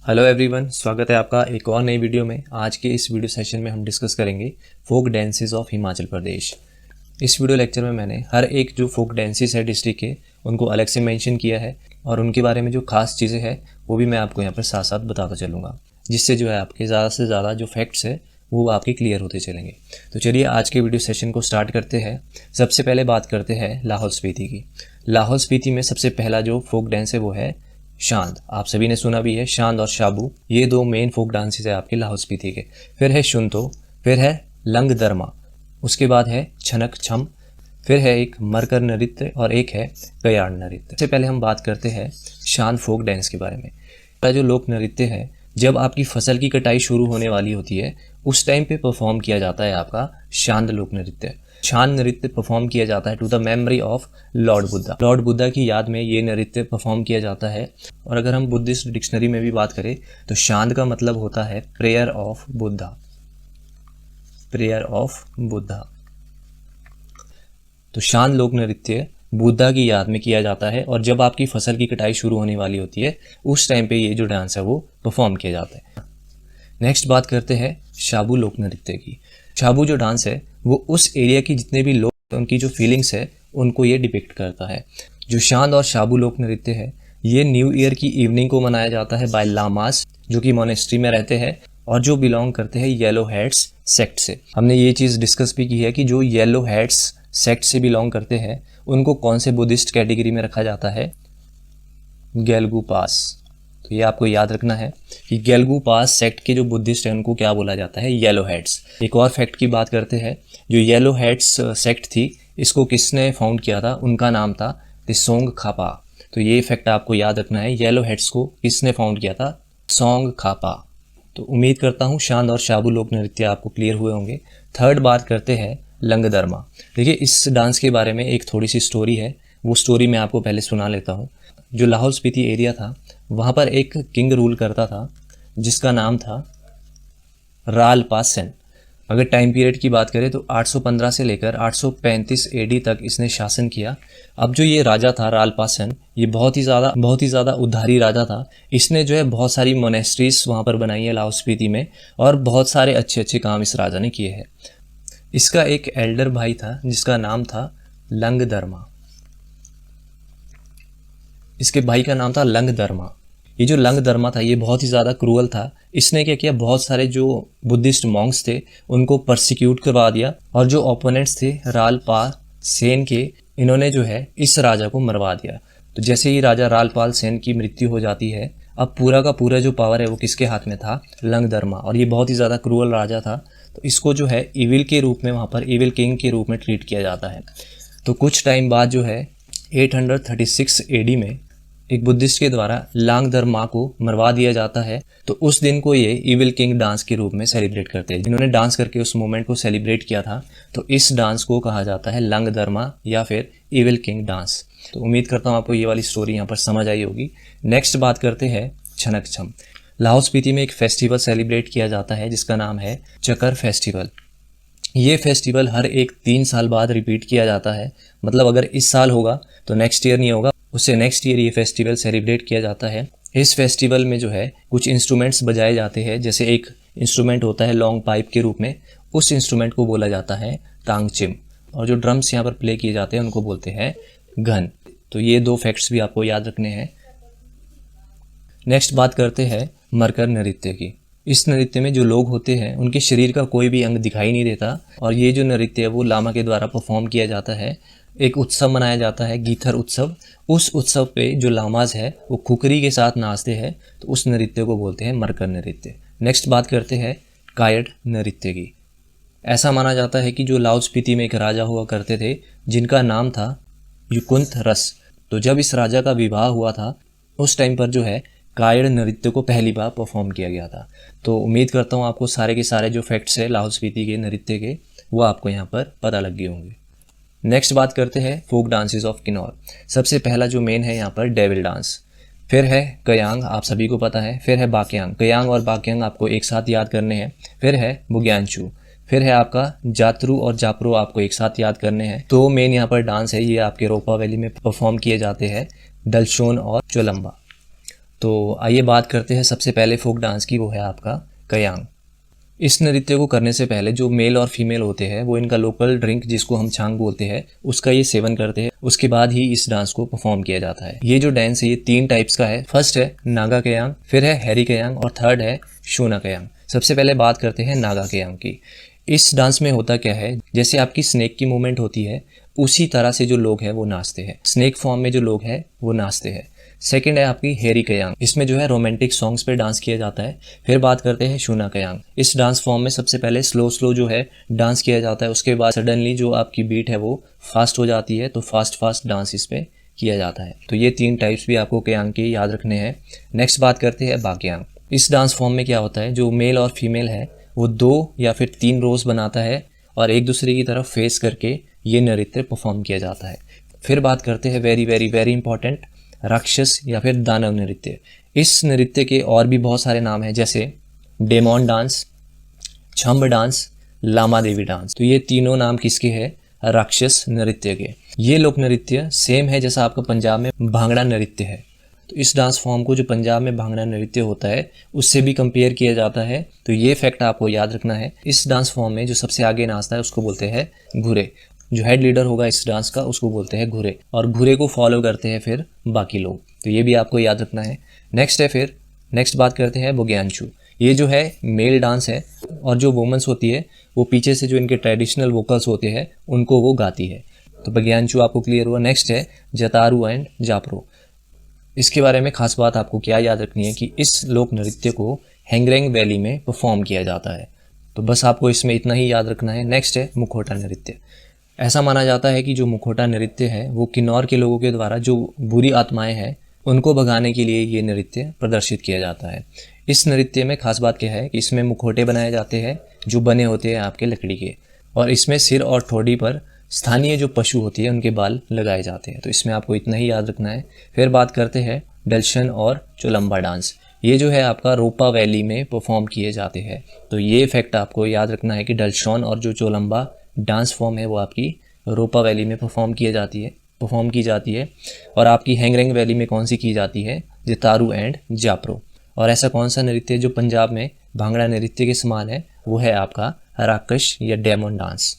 Hello everyone, स्वागत है आपका एक और नई वीडियो में। आज के इस वीडियो सेशन में हम डिस्कस करेंगे folk dances of Himachal Pradesh. इस वीडियो लेक्चर में मैंने हर एक जो फोक डांसेस है डिस्ट्रिक्ट के उनको अलग से मेंशन किया है और उनके बारे में जो खास चीज़ें हैं वो भी मैं आपको यहाँ पर साथ साथ बताता चलूँगा, जिससे जो है आपके ज़्यादा से ज़्यादा जो फैक्ट्स है वो आपके क्लियर होते चलेंगे। तो चलिए आज के वीडियो सेशन को स्टार्ट करते हैं। सबसे पहले बात करते हैं लाहौल स्पीति की। लाहौल स्पीति में सबसे पहला जो फोक डांस है वो है शांद। आप सभी ने सुना भी है, शांद और शाबू ये दो मेन फोक डांसेस है आपके लाहौल स्पीति के। फिर है शुनतो, फिर है लंग दरमा, उसके बाद है छनक छम, फिर है एक मरकर नृत्य और एक है कयाड़ नृत्य। सबसे पहले हम बात करते हैं शांद फोक डांस के बारे में। जो लोक नृत्य है, जब आपकी फसल की कटाई शुरू होने वाली होती है उस टाइम पे परफॉर्म किया जाता है आपका शांद लोक नृत्य। शांद नृत्य परफॉर्म किया जाता है to the memory of Lord Buddha. Lord Buddha की याद में ये नृत्य परफॉर्म किया जाता है। और अगर हम बुद्धिस्ट डिक्शनरी में भी बात करें तो शांद का मतलब होता है prayer of Buddha, prayer of Buddha. तो शांद लोक नृत्य बुद्धा की याद में किया जाता है और जब आपकी फसल की कटाई शुरू होने वाली होती है उस टाइम पे ये जो डांस है वो परफॉर्म किया जाता है। नेक्स्ट बात करते हैं शाबू लोक नृत्य की। शाबू जो डांस है वो उस एरिया की जितने भी लोग उनकी जो फीलिंग्स है उनको ये डिपिक्ट करता है। जो शांद और शाबू लोक नृत्य है ये न्यू ईयर की इवनिंग को मनाया जाता है बाय लामास, जो कि मोनेस्ट्री में रहते हैं और जो बिलोंग करते हैं येलो हेड्स सेक्ट से। हमने ये चीज़ डिस्कस भी की है कि जो येलो हेड्स सेक्ट से बिलोंग करते हैं उनको कौन से बुद्धिस्ट कैटेगरी में रखा जाता है, गेलगू पास। तो ये आपको याद रखना है कि गेलगू पास सेक्ट के जो बुद्धिस्ट हैं उनको क्या बोला जाता है, येलो हेड्स। एक और फैक्ट की बात करते हैं, जो येलो हेड्स सेक्ट थी इसको किसने फाउंड किया था, उनका नाम था त्सोंग खापा। तो ये फैक्ट आपको याद रखना है, येलो हेड्स को किसने फाउंड किया था, त्सोंग खापा। तो उम्मीद करता हूँ शांद और शाबू लोक नृत्य आपको क्लियर हुए होंगे। थर्ड बात करते हैं लंग दरमा। देखिए इस डांस के बारे में एक थोड़ी सी स्टोरी है, वो स्टोरी मैं आपको पहले सुना लेता हूँ। जो लाहौल स्पीति एरिया था वहाँ पर एक किंग रूल करता था जिसका नाम था राल पासन। अगर टाइम पीरियड की बात करें तो 815 से लेकर 835 एडी तक इसने शासन किया। अब जो ये राजा था राल पासन, ये बहुत ही ज़्यादा उद्धारी राजा था। इसने जो है बहुत सारी मोनेस्ट्रीज वहाँ पर बनाई है लाहौल स्पीति में और बहुत सारे अच्छे अच्छे काम इस राजा ने किए हैं। इसका एक एल्डर भाई था जिसका नाम था लंग दरमा। इसके भाई का नाम था लंग दरमा। ये जो लंग दरमा था ये बहुत ही ज़्यादा क्रूअल था। इसने क्या किया, बहुत सारे जो बुद्धिस्ट मॉन्क्स थे उनको परसिक्यूट करवा दिया और जो ओपोनेंट्स थे राल पाल सेन के, इन्होंने जो है इस राजा को मरवा दिया। तो जैसे ही राजा राल पाल सेन की मृत्यु हो जाती है, अब पूरा का पूरा जो पावर है वो किसके हाथ में था, लंग दरमा। और ये बहुत ही ज़्यादा क्रूअल राजा था, तो इसको जो है इविल के रूप में वहाँ पर इविल किंग के रूप में ट्रीट किया जाता है। तो कुछ टाइम बाद जो है 836 एडी में एक बुद्धिस्ट के द्वारा लांग दरमा को मरवा दिया जाता है। तो उस दिन को ये इविल किंग डांस के रूप में सेलिब्रेट करते हैं। जिन्होंने डांस करके उस मोमेंट को सेलिब्रेट किया था, तो इस डांस को कहा जाता है लंग दरमा या फिर इविल किंग डांस। तो उम्मीद करता हूँ आपको ये वाली स्टोरी यहाँ पर समझ आई होगी। नेक्स्ट बात करते हैं छनक छम। लाहौल स्पीति में एक फेस्टिवल सेलिब्रेट किया जाता है जिसका नाम है चकर फेस्टिवल। ये फेस्टिवल हर एक 3 साल बाद रिपीट किया जाता है। मतलब अगर इस साल होगा तो नेक्स्ट ईयर नहीं होगा, उससे नेक्स्ट ईयर ये फेस्टिवल सेलिब्रेट किया जाता है। इस फेस्टिवल में जो है कुछ इंस्ट्रूमेंट्स बजाए जाते हैं। जैसे एक इंस्ट्रूमेंट होता है लॉन्ग पाइप के रूप में, उस इंस्ट्रूमेंट को बोला जाता है तांगचिम। और जो ड्रम्स यहाँ पर प्ले किए जाते हैं उनको बोलते हैं घन। तो ये 2 फैक्ट्स भी आपको याद रखने हैं। नेक्स्ट बात करते हैं मरकर नृत्य की। इस नृत्य में जो लोग होते हैं उनके शरीर का कोई भी अंग दिखाई नहीं देता और ये जो नृत्य है वो लामा के द्वारा परफॉर्म किया जाता है। एक उत्सव मनाया जाता है गीथर उत्सव। उस उत्सव पे जो लामाज है वो खुकरी के साथ नाचते हैं, तो उस नृत्य को बोलते हैं मरकर नृत्य। नेक्स्ट बात करते हैं कायड़ नृत्य की। ऐसा माना जाता है कि जो लाहौल स्पीति में एक राजा हुआ करते थे जिनका नाम था युकुंथ रस। तो जब इस राजा का विवाह हुआ था उस टाइम पर जो है कायड़ नृत्य को पहली बार परफॉर्म किया गया था। तो उम्मीद करता हूँ आपको सारे के सारे जो फैक्ट्स है लाहौल स्पीति के नृत्य के वो आपको यहाँ पर पता लग गए होंगे। नेक्स्ट बात करते हैं फोक डांसेस ऑफ किन्नौर। सबसे पहला जो मेन है यहाँ पर डेविल डांस, फिर है कयांग, आप सभी को पता है, फिर है बाक्यांग। कयांग और बाक्यांग आपको एक साथ याद करने हैं। फिर है बुग्यांचू, फिर है आपका जातरू और जापरो आपको एक साथ याद करने हैं। तो मेन यहाँ पर डांस है ये आपके रोपा वैली में परफॉर्म किए जाते हैं, दलशोन और चोलम्बा। तो आइए बात करते हैं सबसे पहले फोक डांस की, वो है आपका कयांग। इस नृत्य को करने से पहले जो मेल और फीमेल होते हैं वो इनका लोकल ड्रिंक जिसको हम छांग बोलते हैं उसका ये सेवन करते हैं, उसके बाद ही इस डांस को परफॉर्म किया जाता है। ये जो डांस है ये 3 टाइप्स का है। फर्स्ट है नागा कयांग, फिर है हैरी कयांग और थर्ड है शूना कयांग। सबसे पहले बात करते हैं नागा कयांग की। इस डांस में होता क्या है, जैसे आपकी स्नेक की मूवमेंट होती है उसी तरह से जो लोग हैं वो नाचते हैं, स्नेक फॉर्म में जो लोग हैं वो नाचते हैं। सेकंड है आपकी हैरी कयांग, इसमें जो है रोमांटिक सॉन्ग्स पे डांस किया जाता है। फिर बात करते हैं शूना कयांग। इस डांस फॉर्म में सबसे पहले स्लो जो है डांस किया जाता है, उसके बाद सडनली जो आपकी बीट है वो फास्ट हो जाती है, तो फास्ट डांस इस पे किया जाता है। तो ये 3 टाइप्स भी आपको कयांग के याद रखने हैं। नेक्स्ट बात करते हैं बाकयांग। इस डांस फॉर्म में क्या होता है, जो मेल और फीमेल है वो 2 या फिर 3 रोज बनाता है और एक दूसरे की तरफ फेस करके ये नृत्य परफॉर्म किया जाता है। फिर बात करते हैं वेरी वेरी वेरी इंपॉर्टेंट राक्षस या फिर दानव नृत्य। इस नृत्य के और भी बहुत सारे नाम हैं, जैसे demon dance, Chham dance, Lama Devi dance. तो ये तीनों नाम किसके हैं, राक्षस नृत्य के। ये लोक नृत्य सेम है जैसा आपका पंजाब में भांगड़ा नृत्य है। तो इस डांस फॉर्म को जो पंजाब में भांगड़ा नृत्य होता है उससे भी कंपेयर किया जाता है। तो ये फैक्ट आपको याद रखना है। इस डांस फॉर्म में जो सबसे आगे नाचता है उसको बोलते हैं घुरे। जो हेड लीडर होगा इस डांस का उसको बोलते हैं घुरे, और घुरे को फॉलो करते हैं फिर बाकी लोग। तो ये भी आपको याद रखना है। नेक्स्ट बात करते हैं बुग्यांशु। ये जो है मेल डांस है और जो वुमेन्स होती है वो पीछे से जो इनके ट्रेडिशनल वोकल्स होते हैं उनको वो गाती है। तो बुग्यांशु आपको क्लियर हुआ। नेक्स्ट है जतारू एंड जापरो। इसके बारे में खास बात आपको क्या याद रखनी है कि इस लोक नृत्य को हेंगरेंग वैली में परफॉर्म किया जाता है। तो बस आपको इसमें इतना ही याद रखना है। नेक्स्ट है मुखौटा नृत्य। ऐसा माना जाता है कि जो मुखौटा नृत्य है वो किन्नौर के लोगों के द्वारा जो बुरी आत्माएं हैं उनको भगाने के लिए ये नृत्य प्रदर्शित किया जाता है। इस नृत्य में खास बात क्या है कि इसमें मुखौटे बनाए जाते हैं जो बने होते हैं आपके लकड़ी के, और इसमें सिर और ठोड़ी पर स्थानीय जो पशु होती है उनके बाल लगाए जाते हैं। तो इसमें आपको इतना ही याद रखना है। फिर बात करते हैं डल्शन और चोलम्बा डांस। ये जो है आपका रोपा वैली में परफॉर्म किए जाते हैं। तो ये फैक्ट आपको याद रखना है कि डल्शन और जो चोलम्बा डांस फॉर्म है वो आपकी रोपा वैली में परफॉर्म की जाती है। और आपकी हेंगरेंग वैली में कौन सी की जाती है, जतारू एंड जापरो। और ऐसा कौन सा नृत्य जो पंजाब में भांगड़ा नृत्य के समान है, वो है आपका राक्षस या डेमन डांस।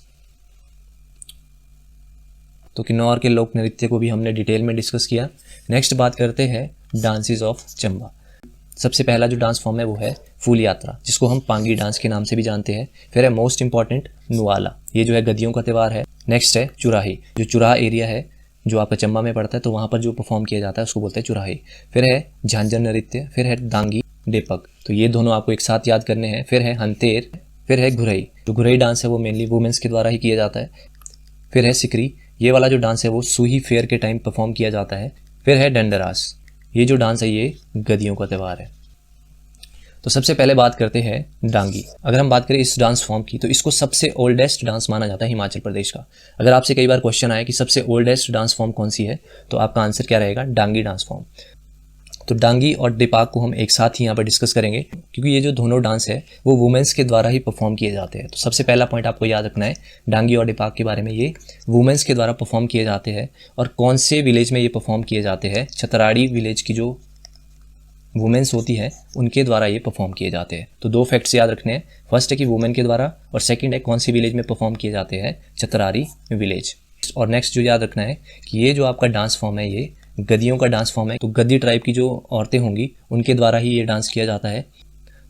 तो किन्नौर के लोक नृत्य को भी हमने डिटेल में डिस्कस किया। नेक्स्ट बात करते हैं डांसेस ऑफ चंबा। सबसे पहला जो डांस फॉर्म है वो है फूल यात्रा, जिसको हम पांगी डांस के नाम से भी जानते हैं। फिर है मोस्ट इंपॉर्टेंट नुआला, ये जो है गद्दियों का त्यौहार है। नेक्स्ट है चुराही, जो चुराह एरिया है जो आपका चंबा में पड़ता है, तो वहाँ पर जो परफॉर्म किया जाता है उसको बोलते हैं चुराही। फिर है झांझर नृत्य, फिर है दांगी डेपक, तो ये दोनों आपको एक साथ याद करने हैं। फिर है हंतेर, फिर है घुरई। जो घुरई डांस है वो मेनली वुमेन्स के द्वारा ही किया जाता है। फिर है सिकरी, ये वाला जो डांस है वो सूही फेयर के टाइम परफॉर्म किया जाता है। फिर है डंडरास, ये जो डांस है ये गद्दियों का त्यौहार है। तो सबसे पहले बात करते हैं डांगी। अगर हम बात करें इस डांस फॉर्म की तो इसको सबसे ओल्डेस्ट डांस माना जाता है हिमाचल प्रदेश का। अगर आपसे कई बार क्वेश्चन आया कि सबसे ओल्डेस्ट डांस फॉर्म कौन सी है, तो आपका आंसर क्या रहेगा, डांगी डांस फॉर्म। तो डांगी और डेपाक को हम एक साथ ही यहाँ पर डिस्कस करेंगे, क्योंकि ये जो दोनों डांस है वो वुमेन्स के द्वारा ही परफॉर्म किए जाते हैं। तो सबसे पहला पॉइंट आपको याद रखना है डांगी और डेपाक के बारे में, ये वुमेन्स के द्वारा परफॉर्म किए जाते हैं। और कौन से विलेज में ये परफॉर्म किए जाते हैं, छतराड़ी विलेज की जो वुमेन्स होती है उनके द्वारा ये परफॉर्म किए जाते हैं। तो 2 फैक्ट्स याद रखने हैं, फर्स्ट है कि वुमेन के द्वारा, और सेकंड है कौन सी विलेज में परफॉर्म किए जाते हैं, छतराड़ी विलेज। और नेक्स्ट जो याद रखना है कि ये जो आपका डांस फॉर्म है ये गद्दियों का डांस फॉर्म है। तो गद्दी ट्राइब की जो औरतें होंगी उनके द्वारा ही ये डांस किया जाता है।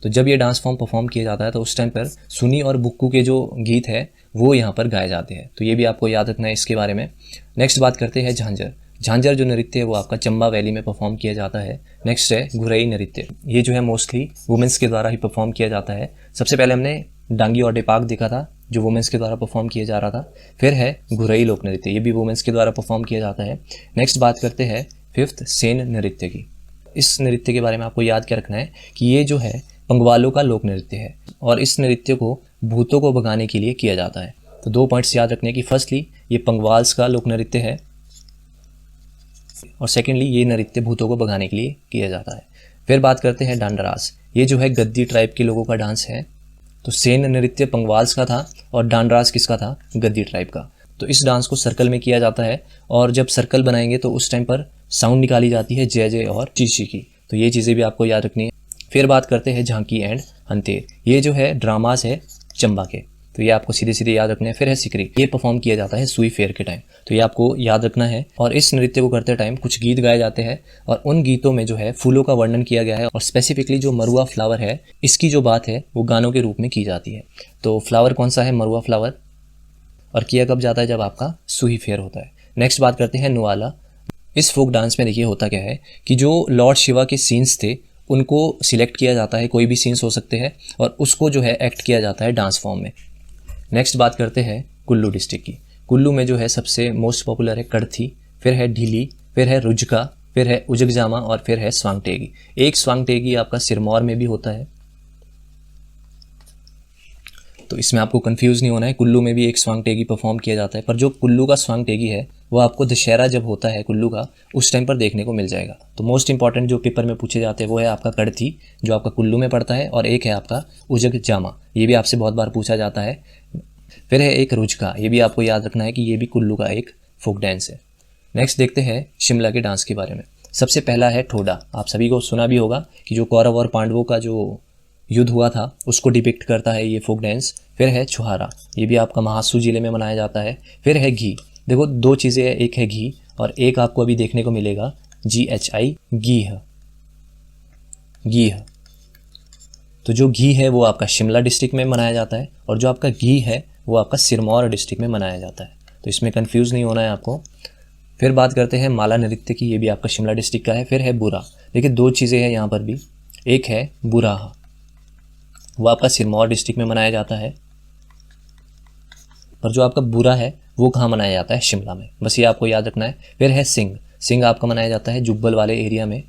तो जब ये डांस फॉर्म परफॉर्म किया जाता है तो उस टाइम पर सुनी और बुक्कू के जो गीत है वो यहाँ पर गाए जाते हैं। तो ये भी आपको याद रखना है इसके बारे में। नेक्स्ट बात करते हैं झांझर। झांझर जो नृत्य है वो आपका चंबा वैली में परफॉर्म किया जाता है। नेक्स्ट है घुरई नृत्य, ये जो है मोस्टली वुमेन्स के द्वारा ही परफॉर्म किया जाता है। सबसे पहले हमने डांगी और डेपाक देखा था जो वुमेन्स के द्वारा परफॉर्म किया जा रहा था। फिर है घुरई लोक नृत्य, ये भी वुमेन्स के द्वारा परफॉर्म किया जाता है। नेक्स्ट बात करते हैं 5th सेन नृत्य की। इस नृत्य के बारे में आपको याद क्या रखना है कि ये जो है पंगवालों का लोक नृत्य है और इस नृत्य को भूतों को भगाने के लिए किया जाता है। तो 2 पॉइंट्स याद रखने की, फर्स्टली ये पंगवाल्स का लोक नृत्य है और सेकेंडली ये नृत्य भूतों को भगाने के लिए किया जाता है। फिर बात करते हैं डांडरास, ये जो है गद्दी ट्राइब के लोगों का डांस है। तो सेन नृत्य पंगवाल्स का था और डांडरास किसका था, गद्दी ट्राइब का। तो इस डांस को सर्कल में किया जाता है और जब सर्कल बनाएंगे तो उस टाइम पर साउंड निकाली जाती है जय जय और चीची की। तो ये चीज़ें भी आपको याद रखनी है। फिर बात करते हैं झांकी एंड हंतेर, ये जो है ड्रामास है चंबा के, तो ये आपको सीधे सीधे याद रखना है। फिर है सिकरी, ये परफॉर्म किया जाता है सुई फेयर के टाइम, तो ये आपको याद रखना है। और इस नृत्य को करते टाइम कुछ गीत गाए जाते हैं और उन गीतों में जो है फूलों का वर्णन किया गया है और स्पेसिफिकली जो मरुआ फ्लावर है इसकी जो बात है वो गानों के रूप में की जाती है। तो फ्लावर कौन सा है? मरुआ फ्लावर। और किया कब जाता है? जब आपका सुई फेयर होता है। नेक्स्ट बात करते हैं नुआला। इस फोक डांस में देखिए होता क्या है कि जो लॉर्ड शिवा के सीन्स थे उनको सिलेक्ट किया जाता है, कोई भी सीन्स हो सकते हैं, और उसको जो है एक्ट किया जाता है डांस फॉर्म में। नेक्स्ट बात करते हैं कुल्लू डिस्ट्रिक्ट की। कुल्लू में जो है सबसे मोस्ट पॉपुलर है कड़थी, फिर है ढीली, फिर है रुजका, फिर है उजगजामा और फिर है स्वांगटेगी। एक स्वांगटेगी आपका सिरमौर में भी होता है, तो इसमें आपको कंफ्यूज नहीं होना है। कुल्लू में भी एक स्वांगटेगी परफॉर्म किया जाता है, पर जो कुल्लू का स्वांगटेगी है वो आपको दशहरा जब होता है कुल्लू का, उस टाइम पर देखने को मिल जाएगा। तो मोस्ट इंपॉर्टेंट जो पेपर में पूछे जाते हैं वो है आपका कड़थी जो आपका कुल्लू में पड़ता है, और एक है आपका उजगजामा, ये भी आपसे बहुत बार पूछा जाता है। फिर है एक रुजका, ये भी आपको याद रखना है कि ये भी कुल्लू का एक फोक डांस है। नेक्स्ट देखते हैं शिमला के डांस के बारे में। सबसे पहला है ठोडा, आप सभी को सुना भी होगा कि जो कौरव और पांडवों का जो युद्ध हुआ था उसको डिपिक्ट करता है ये फोक डांस। फिर है छुहारा, ये भी आपका महासू जिले में मनाया जाता है। फिर है घी, देखो दो चीज़ें हैं, एक है घी और एक आपको अभी देखने को मिलेगा GHI, घीह। घीह, तो जो घी है वो आपका शिमला डिस्ट्रिक्ट में मनाया जाता है और जो आपका घी है वो आपका सिरमौर डिस्ट्रिक्ट में मनाया जाता है, तो इसमें कंफ्यूज नहीं होना है आपको। फिर बात करते हैं माला नृत्य की, ये भी आपका शिमला डिस्ट्रिक्ट का है। फिर है बुरा, देखिए दो चीज़ें हैं यहाँ पर भी, एक है बुराहा, वो आपका सिरमौर डिस्ट्रिक्ट में मनाया जाता है, पर जो आपका बुरा है वो कहाँ मनाया जाता है? शिमला में, बस ये आपको याद रखना है। फिर है सिंह, सिंह आपका मनाया जाता है जुब्बल वाले एरिया में,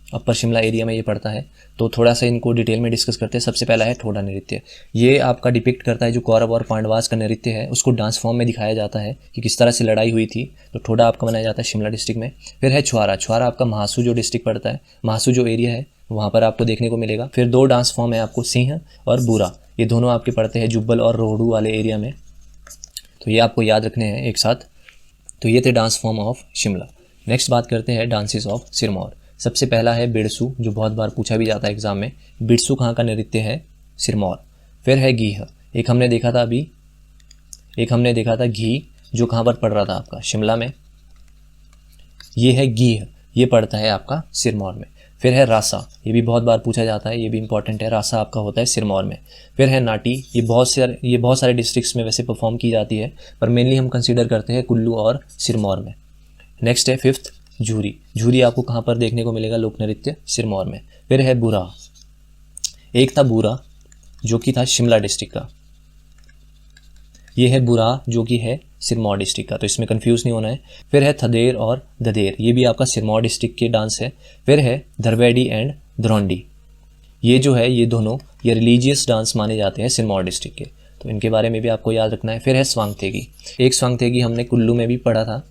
अपर शिमला एरिया में ये पड़ता है। तो थोड़ा सा इनको डिटेल में डिस्कस करते हैं। सबसे पहला है ठोडा नृत्य, ये आपका डिपिक्ट करता है जो कौरव और पांडवास का नृत्य है उसको डांस फॉर्म में दिखाया जाता है कि किस तरह से लड़ाई हुई थी, तो ठोडा आपका मनाया जाता है शिमला डिस्ट्रिक्ट में। फिर है छुआरा, छुआरा आपका महासू जो डिस्ट्रिक्ट पड़ता है, महासू जो एरिया है वहाँ पर आपको देखने को मिलेगा। फिर दो डांस फॉर्म है आपको सिंह और बुरा, ये दोनों आपके पड़ते हैं जुब्बल और रोहडू वाले एरिया में, तो ये आपको याद रखने हैं एक साथ। तो ये थे dance form of Shimla. Next बात करते हैं डांसेस ऑफ सिरमौर। सबसे पहला है बिरसू, जो बहुत बार पूछा भी जाता है एग्जाम में, बिरसू कहाँ का नृत्य है? सिरमौर। फिर है घीह, एक हमने देखा था अभी, एक हमने देखा था घी जो कहाँ पर पड़ रहा था आपका शिमला में, ये है घीह, ये पड़ता है आपका सिरमौर में। फिर है रासा, ये भी बहुत बार पूछा जाता है, ये भी इंपॉर्टेंट है, रासा आपका होता है सिरमौर में। फिर है नाटी, ये बहुत सारे डिस्ट्रिक्ट्स में वैसे परफॉर्म की जाती है, पर मेनली हम कंसीडर करते हैं कुल्लू और सिरमौर में। नेक्स्ट है फिफ्थ झूरी, झूरी आपको कहाँ पर देखने को मिलेगा? लोक नृत्य सिरमौर में। फिर है बुरा, एक था बुरा जो कि था शिमला डिस्ट्रिक्ट का, ये है बुरा जो कि है सिरमौर डिस्ट्रिक्ट का, तो इसमें कंफ्यूज नहीं होना है। फिर है थदेर और ददेर, ये भी आपका सिरमौर डिस्ट्रिक्ट के डांस है। फिर है धरवेडी एंड धरौंडी, ये जो है ये दोनों ये रिलीजियस डांस माने जाते हैं सिरमौर डिस्ट्रिक्ट के, तो इनके बारे में भी आपको याद रखना है। फिर है स्वांगतेगी, एक स्वांगतेगी हमने कुल्लू में भी पढ़ा था,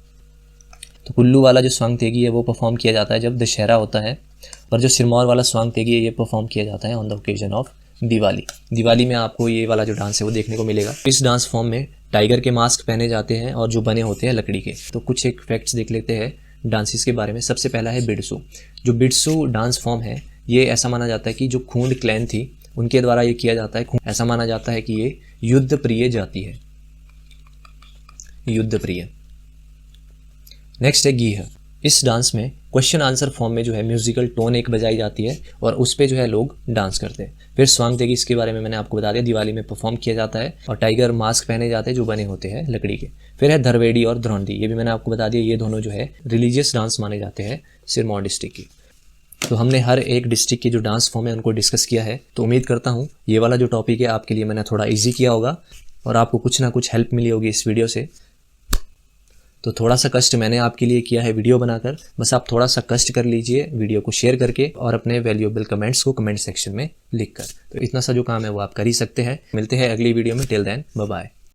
तो कुल्लू वाला जो स्वांगतेगी है वो परफॉर्म किया जाता है जब दशहरा होता है, पर जो सिरमौर वाला स्वांगतेगी है ये परफॉर्म किया जाता है on the occasion of Diwali. Diwali में आपको ये वाला जो डांस है वो देखने को मिलेगा। इस डांस फॉर्म में टाइगर के मास्क पहने जाते हैं और जो बने होते हैं लकड़ी के। तो कुछ एक फैक्ट्स देख लेते हैं डांसेस के बारे में। सबसे पहला है बिरसू, जो बिरसू डांस फॉर्म है ये ऐसा माना जाता है कि जो खूंड क्लैन थी उनके द्वारा ये किया जाता है। ऐसा माना जाता है कि ये युद्ध प्रिय जाति है, युद्ध प्रिय। नेक्स्ट है गीह, इस डांस में क्वेश्चन आंसर फॉर्म में जो है म्यूजिकल टोन एक बजाई जाती है और उस पे जो है लोग डांस करते हैं। फिर स्वांगतेगी, इसके बारे में मैंने आपको बता दिया, दिवाली में परफॉर्म किया जाता है और टाइगर मास्क पहने जाते हैं जो बने होते हैं लकड़ी के। फिर है धरवेडी और धरौंदी, ये भी मैंने आपको बता दिया, ये दोनों जो है रिलीजियस डांस माने जाते हैं सिरमौर डिस्ट्रिक्ट की। तो हमने हर एक डिस्ट्रिक्ट की जो डांस फॉर्म है उनको डिस्कस किया है। तो उम्मीद करता हूँ ये वाला जो टॉपिक है आपके लिए मैंने थोड़ा ईजी किया होगा और आपको कुछ ना कुछ हेल्प मिली होगी इस वीडियो से। तो थोड़ा सा कष्ट मैंने आपके लिए किया है वीडियो बनाकर, बस आप थोड़ा सा कष्ट कर लीजिए वीडियो को शेयर करके और अपने वैल्यूएबल कमेंट्स को कमेंट सेक्शन में लिखकर। तो इतना सा जो काम है वो आप कर ही सकते हैं। मिलते हैं अगली वीडियो में, टिल देन बाय बाय।